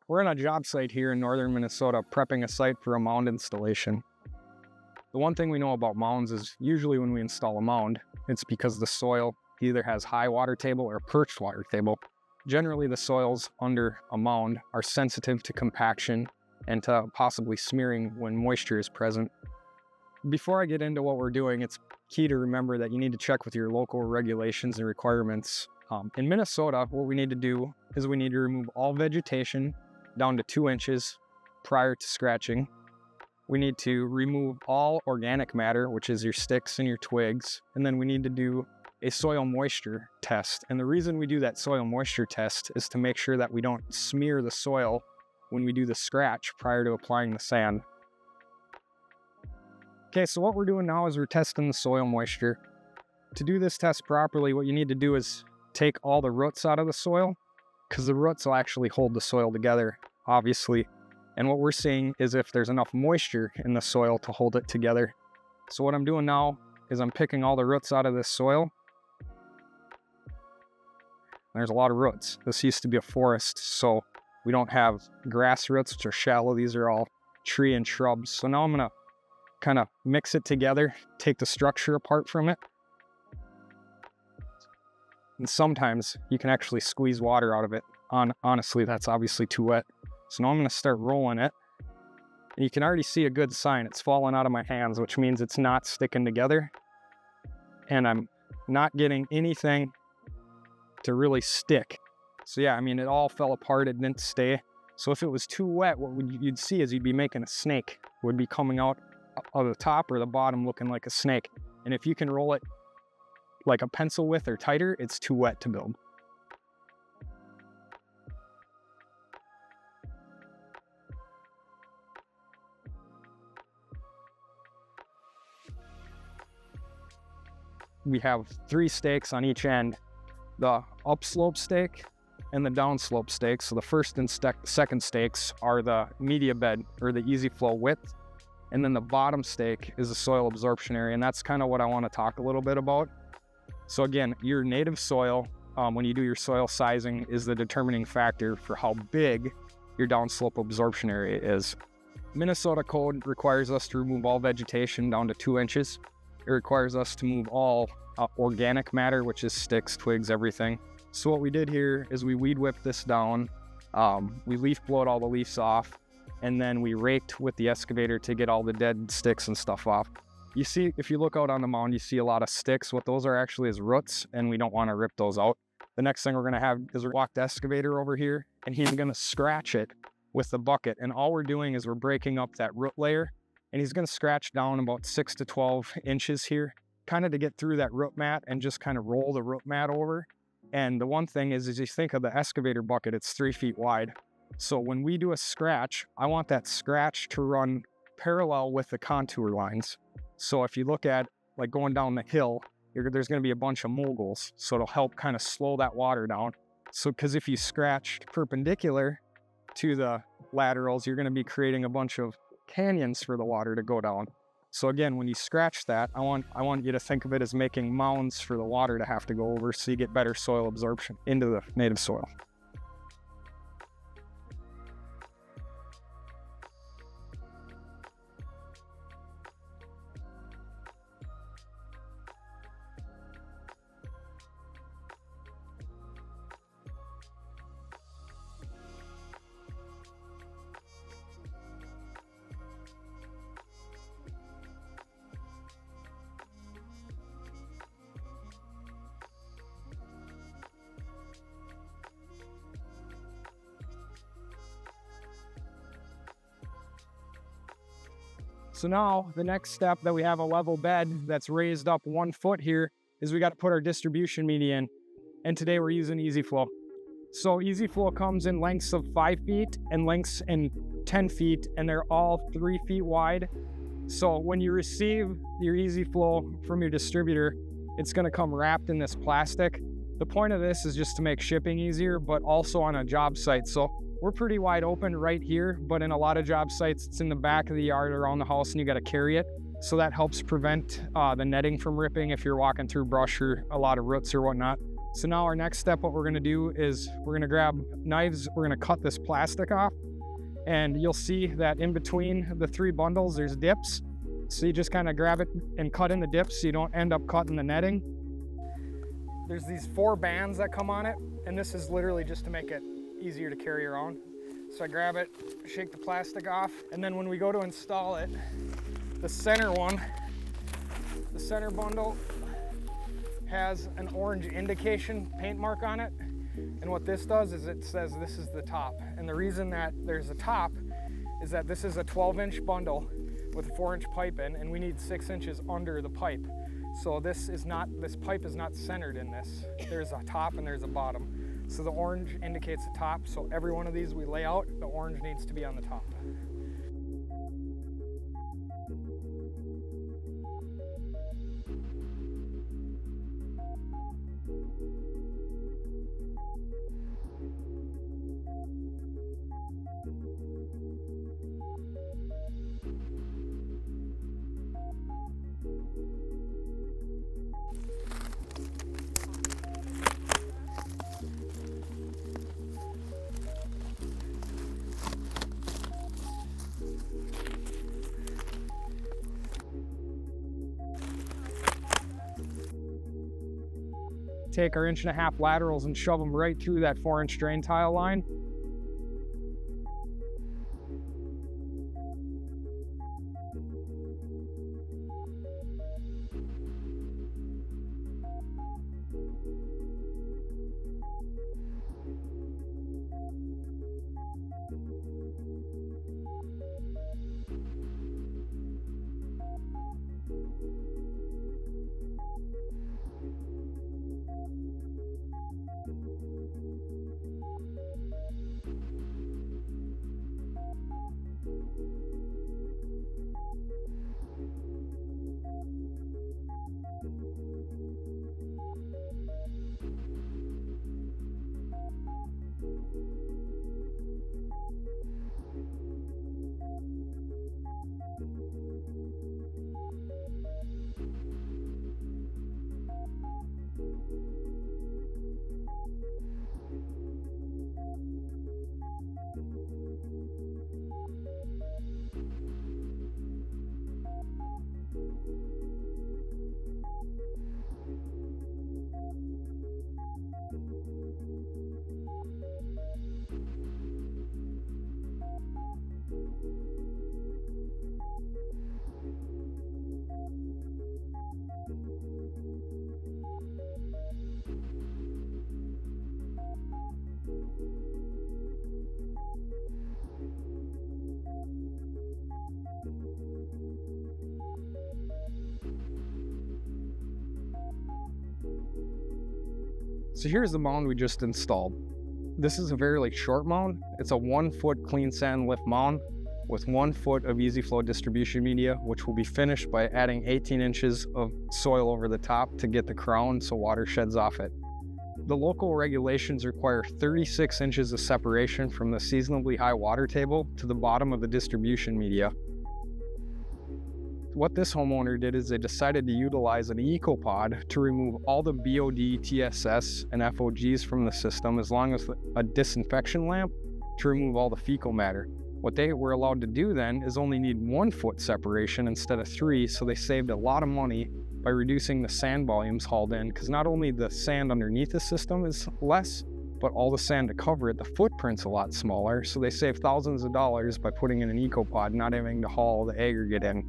We're on a job site here in northern Minnesota prepping a site for a mound installation. The one thing we know about mounds is usually when we install a mound, it's because the soil either has high water table or perched water table. Generally, the soils under a mound are sensitive to compaction and to possibly smearing when moisture is present. Before I get into what we're doing, it's key to remember that you need to check with your local regulations and requirements. In Minnesota, what we need to do is we need to remove all vegetation down to 2 inches prior to scratching. We need to remove all organic matter, which is your sticks and your twigs, and then we need to do a soil moisture test. And the reason we do that soil moisture test is to make sure that we don't smear the soil when we do the scratch prior to applying the sand. Okay, so what we're doing now is we're testing the soil moisture. To do this test properly, what you need to do is take all the roots out of the soil, because the roots will actually hold the soil together, obviously. And what we're seeing is if there's enough moisture in the soil to hold it together. So what I'm doing now is I'm picking all the roots out of this soil. There's a lot of roots. This used to be a forest, so we don't have grass roots, which are shallow. These are all tree and shrubs. So now I'm gonna kind of mix it together, take the structure apart from it. And sometimes you can actually squeeze water out of it. Honestly, that's obviously too wet. So now I'm gonna start rolling it. And you can already see a good sign. It's falling out of my hands, which means it's not sticking together. And I'm not getting anything to really stick. So yeah, I mean, it all fell apart, it didn't stay. So if it was too wet, what you'd see is you'd be making a snake. It would be coming out of the top or the bottom looking like a snake. And if you can roll it like a pencil width or tighter, it's too wet to build. We have 3 stakes on each end, the upslope stake and the downslope stake. So the first and second stakes are the media bed or the EZflow width. And then the bottom stake is the soil absorption area. And that's kind of what I want to talk a little bit about. So again, your native soil, when you do your soil sizing, is the determining factor for how big your downslope absorption area is. Minnesota code requires us to remove all vegetation down to 2 inches. It requires us to move all organic matter, which is sticks, twigs, everything. So what we did here is we weed whipped this down. We leaf blowed all the leaves off, and then we raked with the excavator to get all the dead sticks and stuff off. You see, if you look out on the mound, you see a lot of sticks. What those are actually is roots, and we don't want to rip those out. The next thing we're going to have is walk the excavator over here, and he's going to scratch it with the bucket. And all we're doing is we're breaking up that root layer, and he's going to scratch down about 6 to 12 inches here, kind of to get through that root mat and just kind of roll the root mat over. And the one thing is you think of the excavator bucket, it's 3 feet wide. So when we do a scratch, I want that scratch to run parallel with the contour lines. So if you look at like going down the hill, there's going to be a bunch of moguls. So it'll help kind of slow that water down. So because if you scratch perpendicular to the laterals, you're going to be creating a bunch of canyons for the water to go down. So again, when you scratch that, I want you to think of it as making mounds for the water to have to go over, so you get better soil absorption into the native soil. So now the next step that we have a level bed that's raised up 1 foot here is we got to put our distribution media in. And today we're using EZflow. So EZflow comes in lengths of 5 feet and lengths in 10 feet, and they're all 3 feet wide. So when you receive your EZflow from your distributor, it's going to come wrapped in this plastic. The point of this is just to make shipping easier, but also on a job site. So we're pretty wide open right here, but in a lot of job sites, it's in the back of the yard around the house and you got to carry it. So that helps prevent the netting from ripping if you're walking through brush or a lot of roots or whatnot. So now our next step, what we're gonna do is we're gonna grab knives, we're gonna cut this plastic off, and you'll see that in between the 3 bundles, there's dips. So you just kind of grab it and cut in the dips so you don't end up cutting the netting. There's these 4 bands that come on it, and this is literally just to make it easier to carry around. So I grab it, shake the plastic off, and then when we go to install it, the center one, the center bundle has an orange indication paint mark on it. And what this does is it says this is the top. And the reason that there's a top is that this is a 12-inch bundle with a 4-inch pipe in, and we need 6 inches under the pipe. So this pipe is not centered in this. There's a top and there's a bottom. So the orange indicates the top. So every one of these we lay out, the orange needs to be on the top. Take our 1.5 inch laterals and shove them right through that 4-inch drain tile line. So here's the mound we just installed. This is a very short mound. It's a 1-foot clean sand lift mound with 1 foot of EZflow distribution media, which will be finished by adding 18 inches of soil over the top to get the crown so water sheds off it. The local regulations require 36 inches of separation from the seasonably high water table to the bottom of the distribution media. What this homeowner did is they decided to utilize an EcoPod to remove all the BOD, TSS, and FOGs from the system, as long as a disinfection lamp to remove all the fecal matter. What they were allowed to do then is only need 1 foot separation instead of 3, so they saved a lot of money by reducing the sand volumes hauled in, because not only the sand underneath the system is less, but all the sand to cover it, the footprint's a lot smaller, so they saved thousands of dollars by putting in an EcoPod, not having to haul the aggregate in.